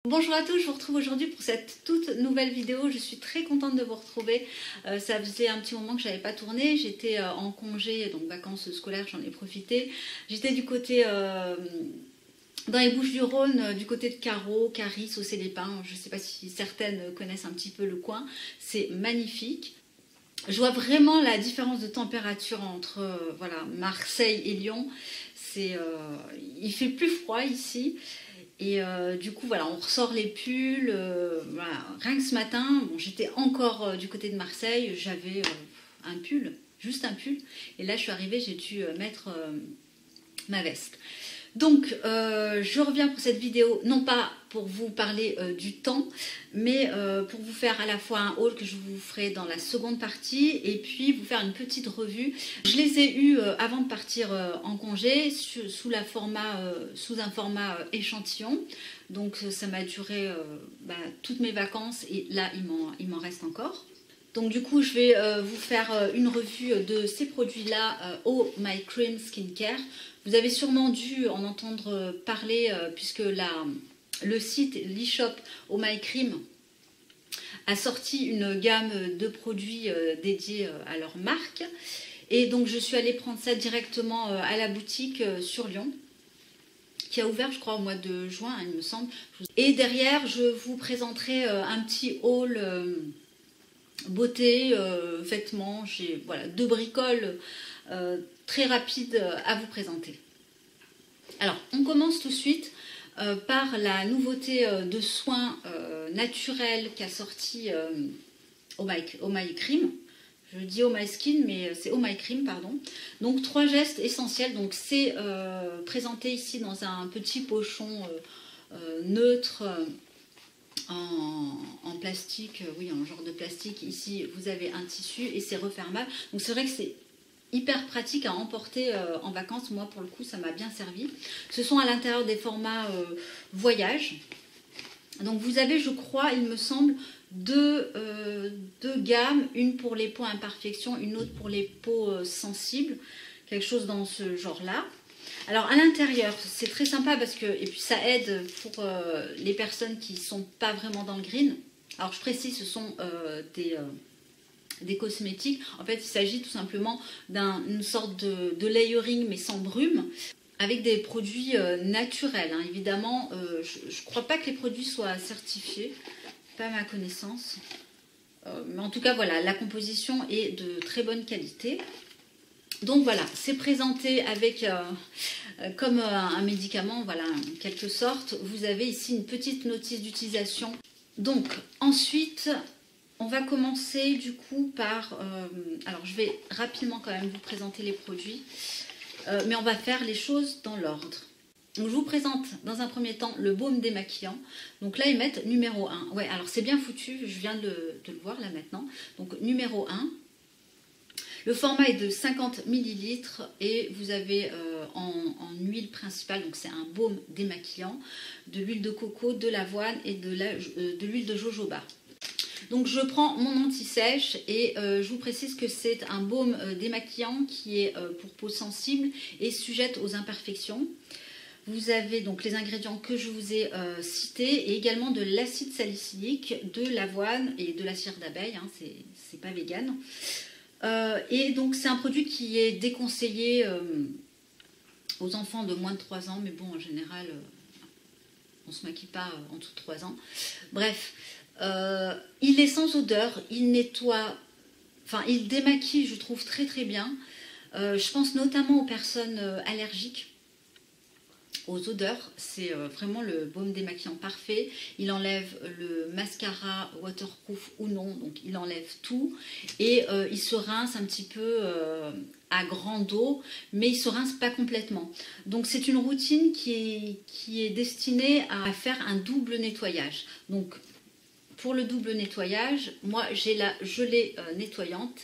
Bonjour à tous, je vous retrouve aujourd'hui pour cette toute nouvelle vidéo. Je suis très contente de vous retrouver. Ça faisait un petit moment que je n'avais pas tourné. J'étais en congé, donc vacances scolaires, j'en ai profité. J'étais du côté dans les Bouches-du-Rhône, du côté de Carreau, Caris, au Célépin. Je ne sais pas si certaines connaissent un petit peu le coin. C'est magnifique. Je vois vraiment la différence de température entre voilà, Marseille et Lyon. Il fait plus froid ici. Et du coup, voilà, on ressort les pulls. Voilà. Rien que ce matin, bon, j'étais encore du côté de Marseille, j'avais un pull, juste un pull. Et là, je suis arrivée, j'ai dû mettre ma veste. Donc, je reviens pour cette vidéo, non pas pour vous parler du temps, mais pour vous faire à la fois un haul que je vous ferai dans la seconde partie et puis vous faire une petite revue. Je les ai eus avant de partir en congé sous un format échantillon. Donc, ça m'a duré toutes mes vacances et là, il m'en reste encore. Donc du coup, je vais vous faire une revue de ces produits-là, Oh My Cream Skincare. Vous avez sûrement dû en entendre parler puisque le site, l'e-shop Oh My Cream a sorti une gamme de produits dédiés à leur marque. Et donc je suis allée prendre ça directement à la boutique sur Lyon, qui a ouvert, je crois, au mois de juin, il me semble. Et derrière, je vous présenterai un petit haul beauté, vêtements. J'ai voilà, 2 bricoles très rapides à vous présenter. Alors, on commence tout de suite par la nouveauté de soins naturels qu'a sorti Oh My Cream. Je dis Oh My Skin, mais c'est Oh My Cream, pardon. Donc, 3 gestes essentiels. Donc, c'est présenté ici dans un petit pochon neutre en plastique. Oui, en genre de plastique. Ici, vous avez un tissu et c'est refermable. Donc, c'est vrai que c'est hyper pratique à emporter en vacances. Moi, pour le coup, ça m'a bien servi. Ce sont à l'intérieur des formats voyage. Donc, vous avez, je crois, il me semble, deux gammes. Une pour les peaux imperfections, une autre pour les peaux sensibles. Quelque chose dans ce genre-là. Alors, à l'intérieur, c'est très sympa parce que, et puis ça aide pour les personnes qui ne sont pas vraiment dans le green. Alors, je précise, ce sont des cosmétiques. En fait, il s'agit tout simplement d'une sorte de layering mais sans brume avec des produits naturels. Hein. Évidemment, je ne crois pas que les produits soient certifiés, pas à ma connaissance. Mais en tout cas, voilà, la composition est de très bonne qualité. Donc voilà, c'est présenté avec comme un médicament, voilà, en quelque sorte. Vous avez ici une petite notice d'utilisation. Donc ensuite, on va commencer du coup par... alors je vais rapidement quand même vous présenter les produits, mais on va faire les choses dans l'ordre. Donc je vous présente dans un premier temps le baume démaquillant. Donc là ils mettent numéro 1. Ouais, alors c'est bien foutu, je viens de le voir là maintenant. Donc numéro 1. Le format est de 50 ml et vous avez en huile principale, donc c'est un baume démaquillant, de l'huile de coco, de l'avoine et de l'huile de jojoba. Donc je prends mon anti-sèche et je vous précise que c'est un baume démaquillant qui est pour peau sensible et sujette aux imperfections. Vous avez donc les ingrédients que je vous ai cités et également de l'acide salicylique, de l'avoine et de la cire d'abeille, hein, c'est pas vegan. Et donc c'est un produit qui est déconseillé aux enfants de moins de 3 ans, mais bon, en général, on ne se maquille pas en dessous de 3 ans. Bref, il est sans odeur, il nettoie, enfin il démaquille, je trouve très très bien. Je pense notamment aux personnes allergiques aux odeurs, c'est vraiment le baume démaquillant parfait. Il enlève le mascara waterproof ou non, donc il enlève tout et il se rince un petit peu à grande eau, mais il ne se rince pas complètement. Donc c'est une routine qui est destinée à faire un double nettoyage. Donc pour le double nettoyage, moi j'ai la gelée nettoyante,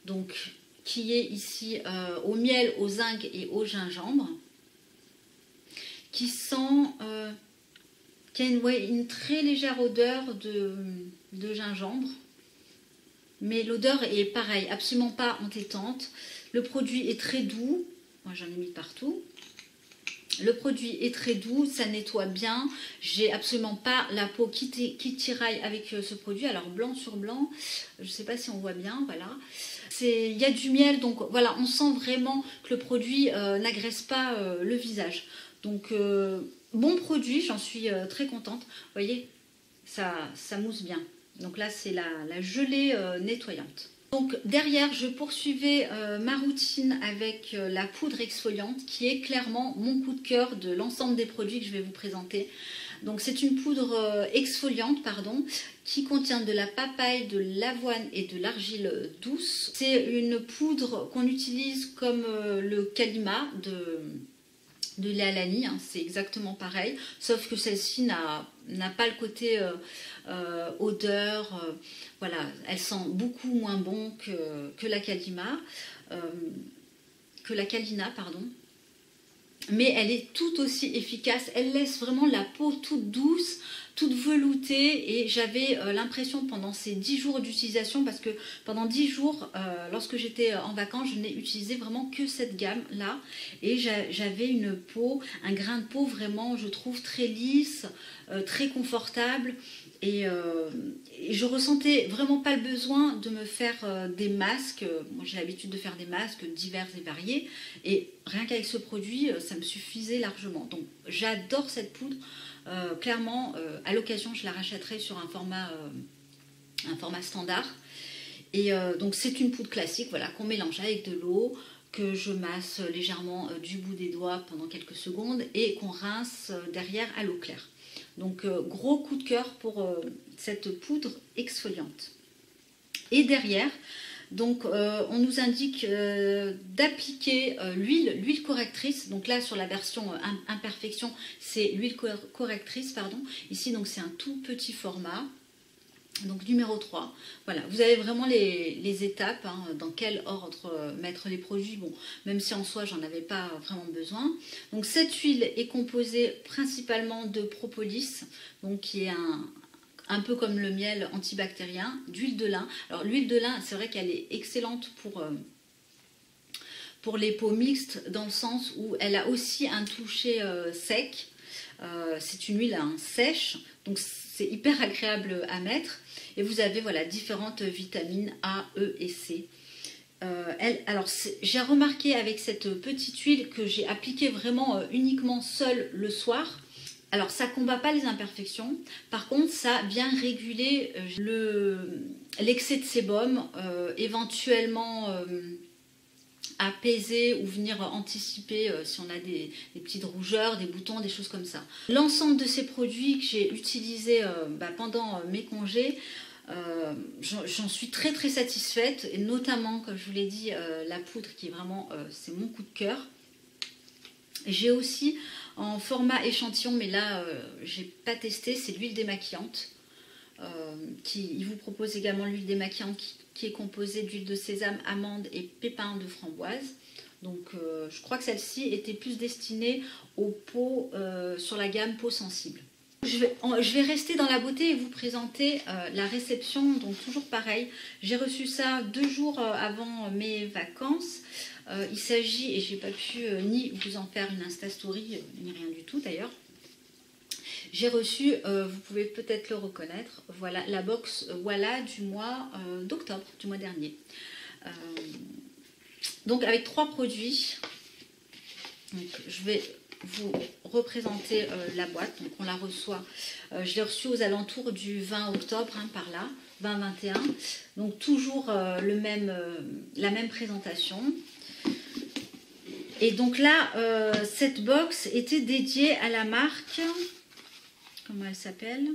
donc qui est ici au miel, au zinc et au gingembre, qui a une très légère odeur de gingembre, mais l'odeur est pareil, absolument pas entêtante. Le produit est très doux, moi j'en ai mis partout. Le produit est très doux, ça nettoie bien. J'ai absolument pas la peau qui tiraille avec ce produit. Alors blanc sur blanc, je ne sais pas si on voit bien, voilà. Il y a du miel, donc voilà, on sent vraiment que le produit n'agresse pas le visage. Donc bon produit, j'en suis très contente. Vous voyez, ça mousse bien. Donc là, c'est la gelée nettoyante. Donc derrière, je poursuivais ma routine avec la poudre exfoliante qui est clairement mon coup de cœur de l'ensemble des produits que je vais vous présenter. Donc c'est une poudre exfoliante, pardon, qui contient de la papaye, de l'avoine et de l'argile douce. C'est une poudre qu'on utilise comme le Kalima de Léalani, hein, c'est exactement pareil, sauf que celle-ci n'a pas le côté odeur, voilà, elle sent beaucoup moins bon que la Kalima, que la Kalina, pardon. Mais elle est tout aussi efficace, elle laisse vraiment la peau toute douce, toute veloutée, et j'avais l'impression pendant ces 10 jours d'utilisation, parce que pendant 10 jours, lorsque j'étais en vacances, je n'ai utilisé vraiment que cette gamme-là, et j'avais une peau, un grain de peau vraiment, je trouve, très lisse, très confortable, et je ressentais vraiment pas le besoin de me faire des masques. Moi j'ai l'habitude de faire des masques divers et variés, et rien qu'avec ce produit ça me suffisait largement. Donc j'adore cette poudre, clairement à l'occasion je la rachèterai sur un format standard, et donc c'est une poudre classique, voilà, qu'on mélange avec de l'eau, que je masse légèrement du bout des doigts pendant quelques secondes et qu'on rince derrière à l'eau claire. Donc gros coup de cœur pour cette poudre exfoliante. Et derrière, donc on nous indique d'appliquer l'huile correctrice. Donc là sur la version imperfection, c'est l'huile correctrice, pardon. Ici donc c'est un tout petit format. Donc numéro 3, voilà, vous avez vraiment les étapes, hein, dans quel ordre mettre les produits, bon, même si en soi j'en avais pas vraiment besoin. Donc cette huile est composée principalement de propolis, donc qui est un peu comme le miel antibactérien, d'huile de lin. Alors l'huile de lin, c'est vrai qu'elle est excellente pour les peaux mixtes, dans le sens où elle a aussi un toucher sec. C'est une huile sèche, donc c'est hyper agréable à mettre. Et vous avez voilà différentes vitamines A, E et C. Alors j'ai remarqué avec cette petite huile que j'ai appliquée vraiment uniquement seule le soir. Alors ça ne combat pas les imperfections, par contre ça vient réguler l'excès de sébum, éventuellement apaiser ou venir anticiper si on a des petites rougeurs, des boutons, des choses comme ça. L'ensemble de ces produits que j'ai utilisés pendant mes congés, j'en suis très très satisfaite, et notamment, comme je vous l'ai dit, la poudre qui est vraiment, c'est mon coup de cœur. J'ai aussi en format échantillon, mais là j'ai pas testé, c'est l'huile démaquillante. Il vous propose également l'huile démaquillante qui est composée d'huile de sésame, amande et pépins de framboise. Donc je crois que celle-ci était plus destinée aux peaux sur la gamme peau sensible. Je vais rester dans la beauté et vous présenter la réception. Donc toujours pareil, j'ai reçu ça 2 jours avant mes vacances. Il s'agit, et j'ai pas pu ni vous en faire une Insta Story, ni rien du tout d'ailleurs. J'ai reçu, vous pouvez peut-être le reconnaître, voilà la box Voilà du mois d'octobre, du mois dernier. Donc avec 3 produits. Donc, je vais vous représenter la boîte. Donc on la reçoit, je l'ai reçue aux alentours du 20 octobre, hein, par là, 20-21. Donc toujours la même présentation. Et donc là, cette box était dédiée à la marque, comment elle s'appelle?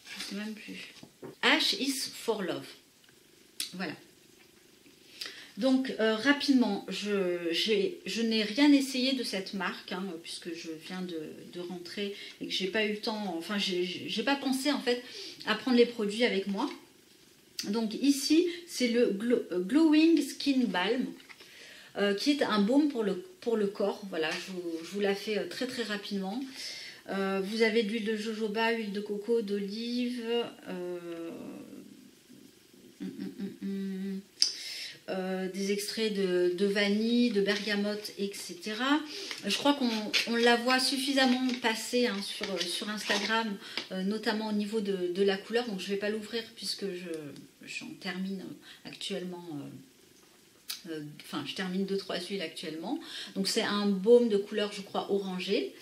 Je ne sais même plus. H is for Love. Voilà. Donc rapidement, je n'ai rien essayé de cette marque, hein, puisque je viens de rentrer et que j'ai pas eu le temps, enfin j'ai pas pensé en fait à prendre les produits avec moi. Donc ici c'est le Glowing Skin Balm, qui est un baume pour le corps. Voilà, je vous la fais très très rapidement. Vous avez de l'huile de jojoba, huile de coco, d'olive, des extraits de vanille, de bergamote, etc. Je crois qu'on la voit suffisamment passer hein, sur Instagram, notamment au niveau de la couleur. Donc je ne vais pas l'ouvrir puisque j'en termine actuellement. Enfin, je termine 2-3 huiles actuellement. Donc c'est un baume de couleur, je crois, orangé.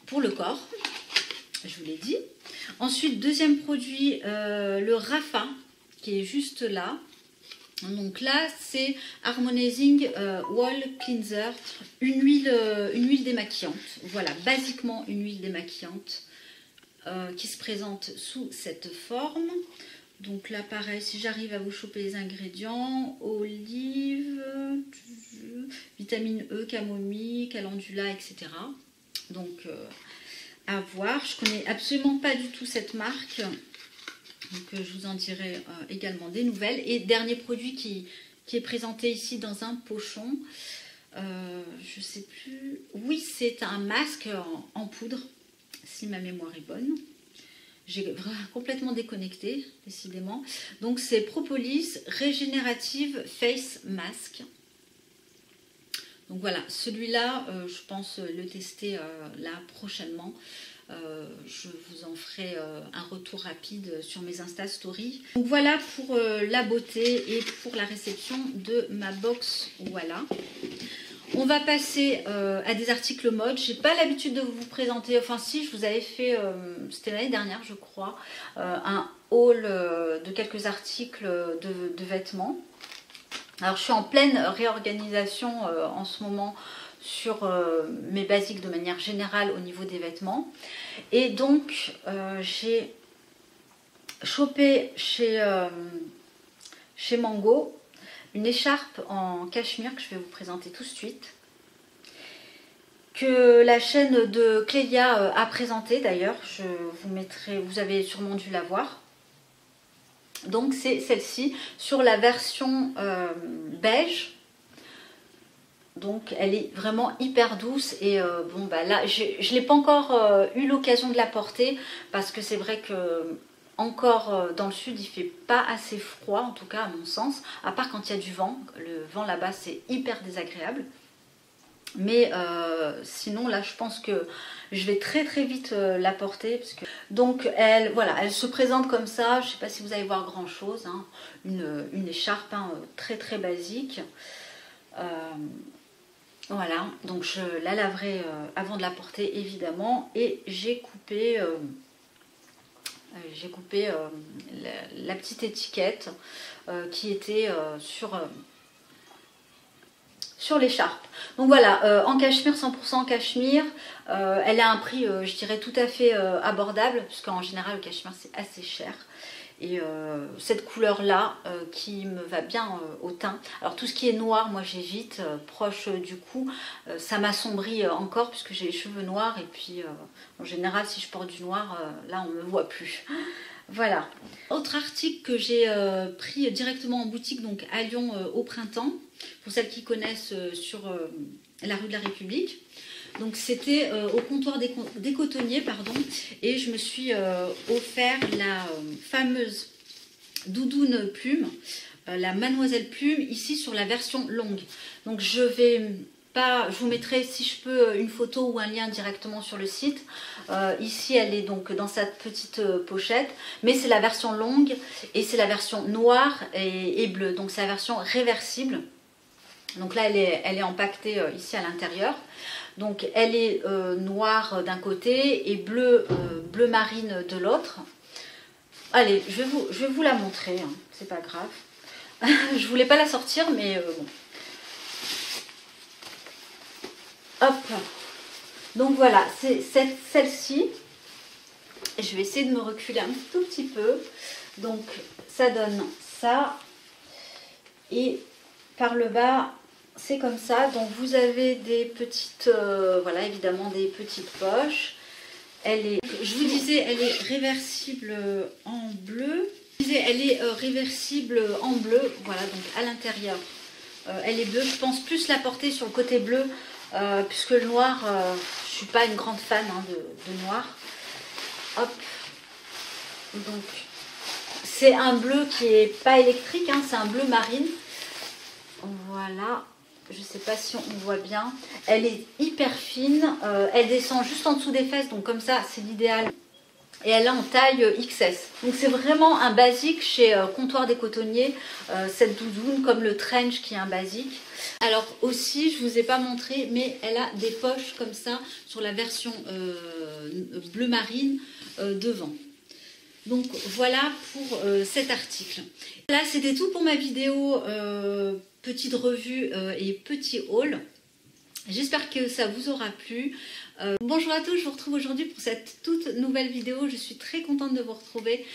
Pour le corps, je vous l'ai dit. Ensuite, deuxième produit, le Rapha, qui est juste là. Donc là, c'est Harmonizing Wall Cleanser, une huile démaquillante. Voilà, basiquement une huile démaquillante qui se présente sous cette forme. Donc là, pareil, si j'arrive à vous choper les ingrédients, olive, vitamine E, camomille, calendula, etc. Donc, à voir. Je ne connais absolument pas du tout cette marque. Donc, je vous en dirai également des nouvelles. Et dernier produit qui est présenté ici dans un pochon. Je ne sais plus. Oui, c'est un masque en poudre, si ma mémoire est bonne. J'ai complètement déconnecté, décidément. Donc, c'est Propolis Regenerative Face Mask. Donc voilà, celui-là, je pense le tester là prochainement. Je vous en ferai un retour rapide sur mes Insta Stories. Donc voilà pour la beauté et pour la réception de ma box. Voilà. On va passer à des articles mode. J'ai pas l'habitude de vous présenter, enfin si, je vous avais fait, c'était l'année dernière je crois, un haul de quelques articles de vêtements. Alors je suis en pleine réorganisation en ce moment sur mes basiques de manière générale au niveau des vêtements. Et donc j'ai chopé chez Mango une écharpe en cachemire que je vais vous présenter tout de suite, que la chaîne de Clélia a présenté d'ailleurs, je vous mettrai, vous avez sûrement dû la voir. Donc c'est celle-ci sur la version beige. Donc elle est vraiment hyper douce et bon bah là je ne l'ai pas encore eu l'occasion de la porter parce que c'est vrai que encore dans le sud il fait pas assez froid, en tout cas à mon sens, à part quand il y a du vent. Le vent là-bas c'est hyper désagréable. Mais sinon là je pense que je vais très vite la porter parce que... Donc elle, voilà, elle se présente comme ça. Je ne sais pas si vous allez voir grand chose, hein. Une écharpe hein, très basique. Voilà, donc je la laverai avant de la porter évidemment. Et j'ai coupé la petite étiquette qui était sur l'écharpe. Donc voilà, en cachemire, 100% en cachemire. Elle a un prix, je dirais, tout à fait abordable, puisqu'en général, le cachemire, c'est assez cher. Et cette couleur-là, qui me va bien au teint. Alors tout ce qui est noir, moi j'évite, proche du cou. Ça m'assombrit encore, puisque j'ai les cheveux noirs. Et puis, en général, si je porte du noir, là, on ne me voit plus. Voilà. Autre article que j'ai pris directement en boutique, donc à Lyon au printemps, pour celles qui connaissent sur la rue de la République. Donc c'était au comptoir des cotonniers, pardon, et je me suis offert la fameuse doudoune plume, la Mademoiselle Plume, ici sur la version longue. Donc je vous mettrai si je peux une photo ou un lien directement sur le site. Ici elle est donc dans sa petite pochette, mais c'est la version longue et c'est la version noire et bleue, donc c'est la version réversible. Donc là elle est empaquetée ici à l'intérieur. Donc elle est noire d'un côté et bleu marine de l'autre. Allez, je vais vous la montrer, hein, c'est pas grave. Je voulais pas la sortir, mais bon. Hop. Donc voilà, c'est celle-ci. Je vais essayer de me reculer un tout petit peu. Donc ça donne ça. Et par le bas, c'est comme ça. Donc vous avez des petites, voilà, évidemment des petites poches. Je vous disais, elle est réversible en bleu. Elle est réversible en bleu, voilà, donc à l'intérieur. Elle est bleue. Je pense plus la porter sur le côté bleu, puisque le noir, je ne suis pas une grande fan hein, de noir. Hop. Donc C'est un bleu qui est pas électrique, hein, c'est un bleu marine. Voilà, je sais pas si on voit bien. Elle est hyper fine, elle descend juste en dessous des fesses, donc comme ça c'est l'idéal. Et elle est en taille XS. Donc c'est vraiment un basique chez Comptoir des Cotonniers, cette doudoune comme le trench qui est un basique. Alors aussi, je ne vous ai pas montré, mais elle a des poches comme ça sur la version bleu marine devant. Donc voilà pour cet article. Là c'était tout pour ma vidéo petite revue et petit haul. J'espère que ça vous aura plu. Bonjour à tous, je vous retrouve aujourd'hui pour cette toute nouvelle vidéo. Je suis très contente de vous retrouver.